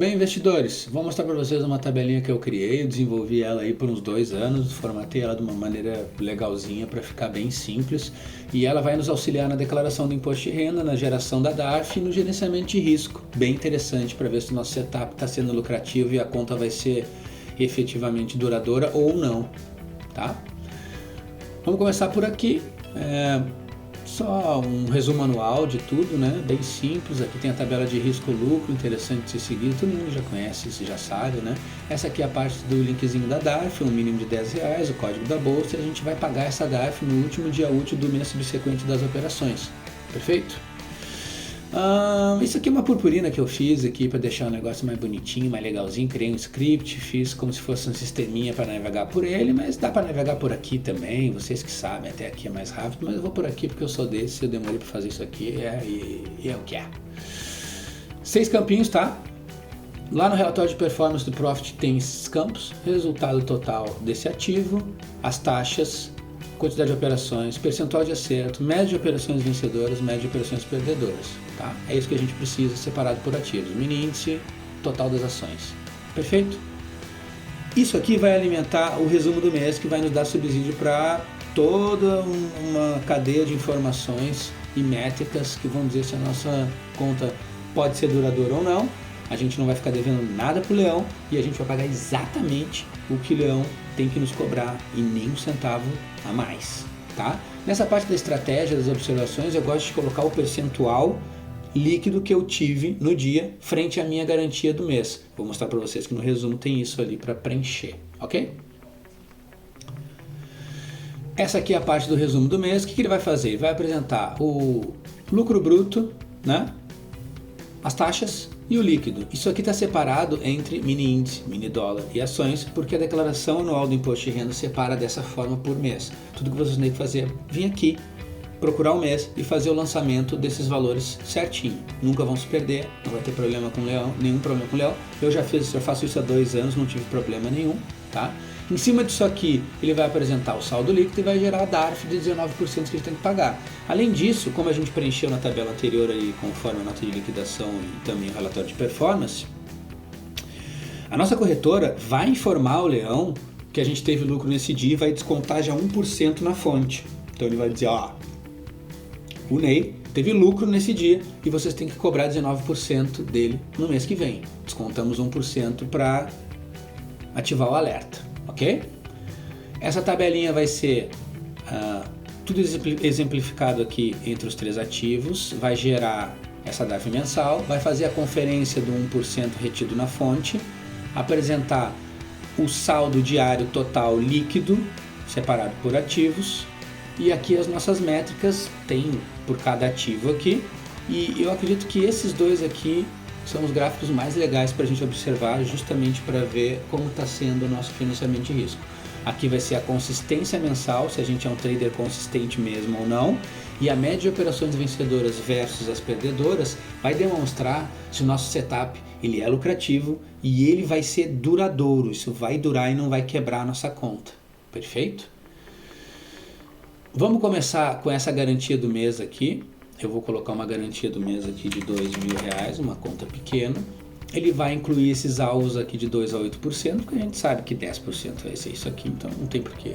bem, investidores? Vou mostrar para vocês uma tabelinha que eu criei, eu desenvolvi ela aí por uns 2 anos, formatei ela de uma maneira legalzinha para ficar bem simples e ela vai nos auxiliar na declaração do imposto de renda, na geração da DARF e no gerenciamento de risco. Bem interessante para ver se o nosso setup está sendo lucrativo e a conta vai ser efetivamente duradoura ou não, tá? Vamos começar por aqui. Só um resumo anual de tudo, né? Bem simples. Aqui tem a tabela de risco-lucro, interessante de ser seguido, todo mundo já conhece, já sabe, né? Essa aqui é a parte do linkzinho da DARF, um mínimo de R$10, o código da bolsa, e a gente vai pagar essa DARF no último dia útil do mês subsequente das operações. Perfeito? Isso aqui é uma purpurina que eu fiz aqui para deixar o negócio mais bonitinho, mais legalzinho. Criei um script, fiz como se fosse um sisteminha para navegar por ele, mas dá para navegar por aqui também, vocês que sabem, até aqui é mais rápido, mas eu vou por aqui porque eu sou desse, eu demorei para fazer isso aqui e é o que é. 6 campinhos, tá? Lá no relatório de performance do Profit tem esses campos, resultado total desse ativo, as taxas, quantidade de operações, percentual de acerto, média de operações vencedoras, média de operações perdedoras. Tá? É isso que a gente precisa separado por ativos. Mini índice, total das ações. Perfeito? Isso aqui vai alimentar o resumo do mês, que vai nos dar subsídio para toda uma cadeia de informações e métricas que vão dizer se a nossa conta pode ser duradoura ou não. A gente não vai ficar devendo nada para o Leão e a gente vai pagar exatamente o que o Leão tem que nos cobrar e nem um centavo a mais. Tá? Nessa parte da estratégia, das observações, eu gosto de colocar o percentual líquido que eu tive no dia frente à minha garantia do mês. Vou mostrar para vocês que no resumo tem isso ali para preencher, ok? Essa aqui é a parte do resumo do mês. O que ele vai fazer? Ele vai apresentar o lucro bruto, né? As taxas e o líquido. Isso aqui está separado entre mini índice, mini dólar e ações, porque a declaração anual do imposto de renda separa dessa forma por mês. Tudo que vocês têm que fazer é vir aqui, procurar o mês e fazer o lançamento desses valores certinho. Nunca vão se perder, não vai ter problema com o Leão, nenhum problema com o Leão. Eu faço isso há 2 anos, não tive problema nenhum, tá? Em cima disso aqui, ele vai apresentar o saldo líquido e vai gerar a DARF de 19% que ele tem que pagar. Além disso, como a gente preencheu na tabela anterior aí, conforme a nota de liquidação e também o relatório de performance, a nossa corretora vai informar o Leão que a gente teve lucro nesse dia e vai descontar já 1% na fonte. Então ele vai dizer, ó, o Ney teve lucro nesse dia e vocês têm que cobrar 19% dele no mês que vem. Descontamos 1% para ativar o alerta, ok? Essa tabelinha vai ser tudo exemplificado aqui entre os 3 ativos, vai gerar essa DARF mensal, vai fazer a conferência do 1% retido na fonte, apresentar o saldo diário total líquido, separado por ativos, e aqui as nossas métricas tem por cada ativo aqui, e eu acredito que esses 2 aqui são os gráficos mais legais para a gente observar, justamente para ver como está sendo o nosso financiamento de risco. Aqui vai ser a consistência mensal, se a gente é um trader consistente mesmo ou não, e a média de operações vencedoras versus as perdedoras vai demonstrar se o nosso setup ele é lucrativo e ele vai ser duradouro, isso vai durar e não vai quebrar a nossa conta. Perfeito? Vamos começar com essa garantia do mês aqui. Eu vou colocar uma garantia do mês aqui de R$2.000, uma conta pequena. Ele vai incluir esses alvos aqui de 2 a 8%, porque a gente sabe que 10% vai ser isso aqui, então não tem porquê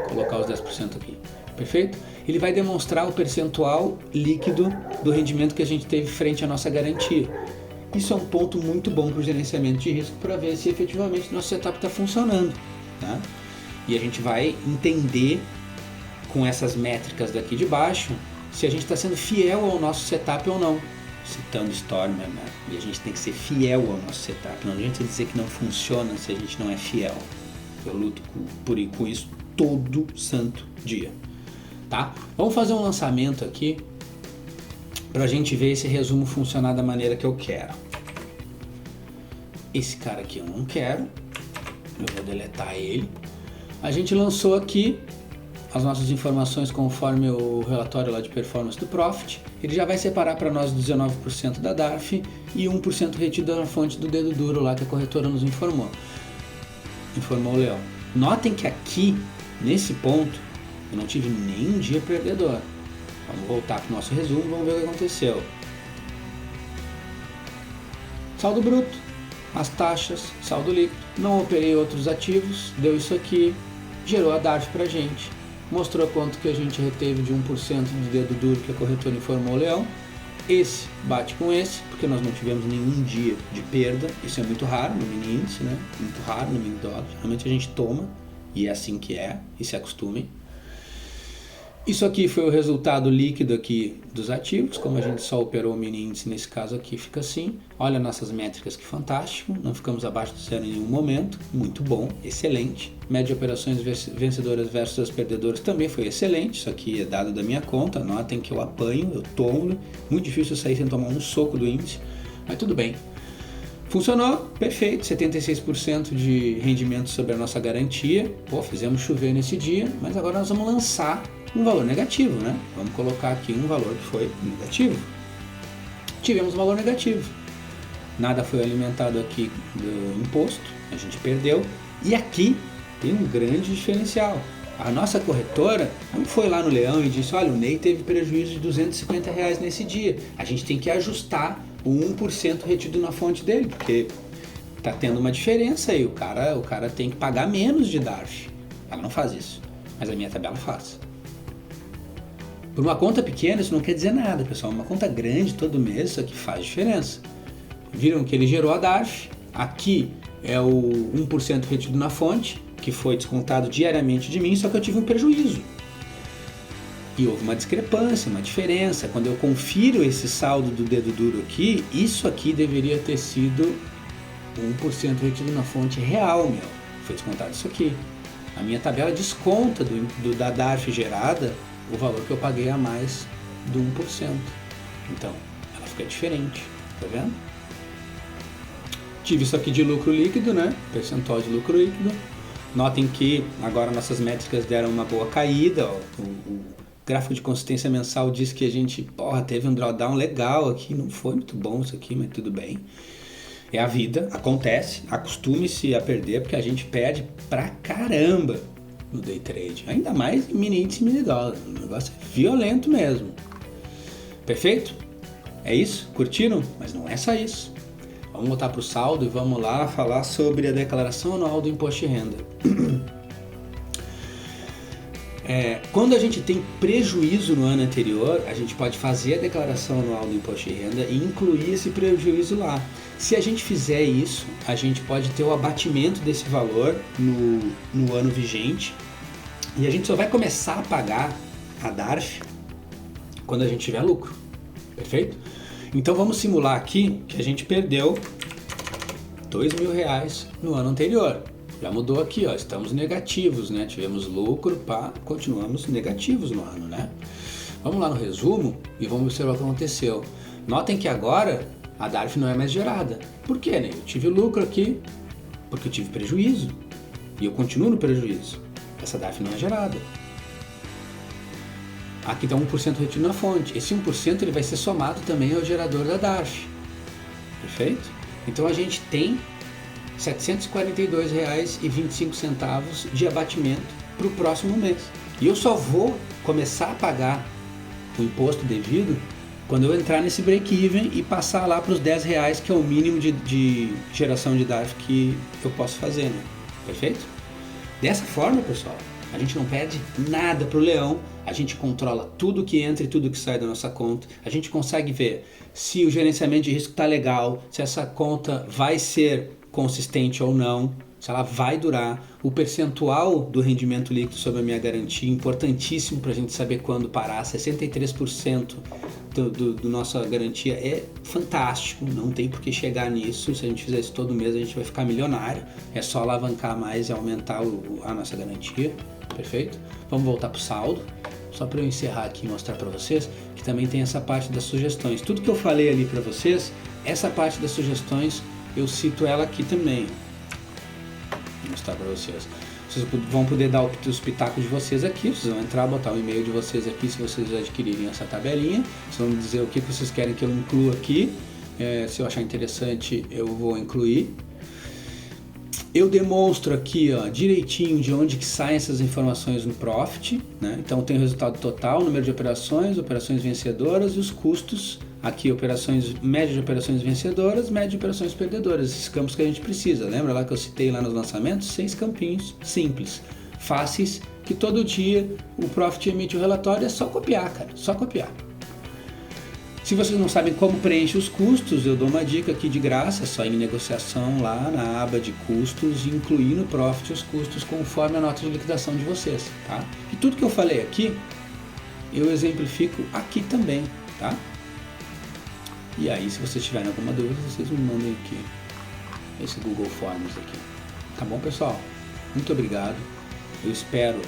colocar os 10% aqui. Perfeito? Ele vai demonstrar o percentual líquido do rendimento que a gente teve frente à nossa garantia. Isso é um ponto muito bom para o gerenciamento de risco, para ver se efetivamente nosso setup está funcionando. Tá? E a gente vai entender com essas métricas daqui de baixo se a gente está sendo fiel ao nosso setup ou não. Citando Stormer, né? E a gente tem que ser fiel ao nosso setup. Não adianta dizer que não funciona se a gente não é fiel. Eu luto com isso todo santo dia. Tá? Vamos fazer um lançamento aqui para a gente ver esse resumo funcionar da maneira que eu quero. Esse cara aqui eu não quero. Eu vou deletar ele. A gente lançou aqui as nossas informações conforme o relatório lá de performance do Profit. Ele já vai separar para nós 19% da DARF e 1% retido na fonte do dedo duro lá que a corretora nos informou o Leão. Notem que aqui, nesse ponto, eu não tive nenhum dia perdedor. Vamos voltar para o nosso resumo, vamos ver o que aconteceu. saldo bruto, as taxas, saldo líquido. Não operei outros ativos, deu isso aqui, gerou a DARF pra gente. Mostrou quanto que a gente reteve de 1% do dedo duro que a corretora informou o leão. Esse bate com esse, porque nós não tivemos nenhum dia de perda. Isso é muito raro no mini índice, né? Muito raro no mini dólar. Geralmente a gente toma, e é assim que é, e se acostumem. Isso aqui foi o resultado líquido aqui dos ativos, como a gente só operou o mini índice, nesse caso aqui fica assim. Olha nossas métricas, que fantástico, não ficamos abaixo do zero em nenhum momento, muito bom, excelente. Média de operações vencedoras versus as perdedoras também foi excelente, isso aqui é dado da minha conta, notem que eu apanho, eu tomo, muito difícil sair sem tomar um soco do índice, mas tudo bem. Funcionou, perfeito, 76% de rendimento sobre a nossa garantia. Pô, fizemos chover nesse dia, mas agora nós vamos lançar um valor negativo, né? Vamos colocar aqui um valor que foi negativo. Tivemos um valor negativo. Nada foi alimentado aqui do imposto, a gente perdeu. E aqui tem um grande diferencial. A nossa corretora não foi lá no leão e disse, olha, o Ney teve prejuízo de R$250 nesse dia. A gente tem que ajustar o 1% retido na fonte dele, porque tá tendo uma diferença aí. O cara tem que pagar menos de DARF. Ela não faz isso, mas a minha tabela faz. Por uma conta pequena isso não quer dizer nada, pessoal. Uma conta grande todo mês isso aqui faz diferença. Viram que ele gerou a DARF. Aqui é o 1% retido na fonte, que foi descontado diariamente de mim, só que eu tive um prejuízo. E houve uma discrepância, uma diferença. Quando eu confiro esse saldo do dedo duro aqui, isso aqui deveria ter sido 1% retido na fonte real, meu. Foi descontado isso aqui. A minha tabela desconta da DARF gerada o valor que eu paguei a mais do 1%. Então, ela fica diferente, tá vendo? Tive isso aqui de lucro líquido, né? Percentual de lucro líquido. Notem que agora nossas métricas deram uma boa caída, ó. O gráfico de consistência mensal diz que a gente, teve um drawdown legal aqui, não foi muito bom isso aqui, mas tudo bem. É a vida, acontece, acostume-se a perder, porque a gente perde pra caramba no day trade, ainda mais em mini índice e mini dólar, o negócio é violento mesmo. Perfeito? É isso? Curtiram? Mas não é só isso. Vamos voltar para o saldo e vamos lá falar sobre a declaração anual do imposto de renda. Quando a gente tem prejuízo no ano anterior, a gente pode fazer a declaração anual do imposto de renda e incluir esse prejuízo lá. Se a gente fizer isso, a gente pode ter o abatimento desse valor no ano vigente e a gente só vai começar a pagar a DARF quando a gente tiver lucro, perfeito? Então vamos simular aqui que a gente perdeu R$2.000 no ano anterior. Já mudou aqui, ó, estamos negativos, né? Tivemos lucro, continuamos negativos no ano, né? Vamos lá no resumo e vamos observar o que aconteceu. Notem que agora a DARF não é mais gerada. Por quê, né? Eu tive lucro aqui porque eu tive prejuízo e eu continuo no prejuízo. Essa DARF não é gerada. Aqui está 1% retido na fonte. Esse 1% ele vai ser somado também ao gerador da DARF. Perfeito? Então a gente tem R$ 742,25 de abatimento para o próximo mês. E eu só vou começar a pagar o imposto devido quando eu entrar nesse break-even e passar lá para os R$10, que é o mínimo de geração de DARF que eu posso fazer, né? Perfeito? Dessa forma, pessoal, a gente não perde nada para o leão, a gente controla tudo que entra e tudo que sai da nossa conta, a gente consegue ver se o gerenciamento de risco está legal, se essa conta vai ser consistente ou não, se ela vai durar, o percentual do rendimento líquido sobre a minha garantia, importantíssimo para a gente saber quando parar, 63% do nossa garantia é fantástico, não tem por que chegar nisso, se a gente fizer isso todo mês a gente vai ficar milionário, é só alavancar mais e aumentar a nossa garantia, perfeito? Vamos voltar para o saldo, só para eu encerrar aqui e mostrar para vocês que também tem essa parte das sugestões, tudo que eu falei ali para vocês, essa parte das sugestões eu cito ela aqui também. Vou mostrar para vocês. Vocês vão poder dar os pitacos de vocês aqui. Vocês vão entrar, botar o e-mail de vocês aqui se vocês adquirirem essa tabelinha. Vocês vão me dizer o que vocês querem que eu inclua aqui. Se eu achar interessante, eu vou incluir. Eu demonstro aqui, ó, direitinho de onde que saem essas informações no Profit, né? Então tem o resultado total, número de operações, operações vencedoras e os custos. Aqui operações, média de operações vencedoras, média de operações perdedoras, esses campos que a gente precisa. Lembra lá que eu citei lá nos lançamentos? 6 campinhos simples, fáceis, que todo dia o Profit emite o relatório, é só copiar, cara, só copiar. Se vocês não sabem como preenche os custos, eu dou uma dica aqui de graça, só em negociação lá na aba de custos e incluir no Profit os custos conforme a nota de liquidação de vocês, tá? E tudo que eu falei aqui, eu exemplifico aqui também, tá? E aí, se vocês tiverem alguma dúvida, vocês me mandem aqui, esse Google Forms aqui. Tá bom, pessoal? Muito obrigado. Eu espero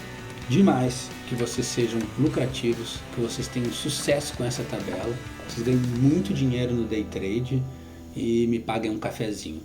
demais que vocês sejam lucrativos, que vocês tenham sucesso com essa tabela, vocês ganhem muito dinheiro no day trade e me paguem um cafezinho.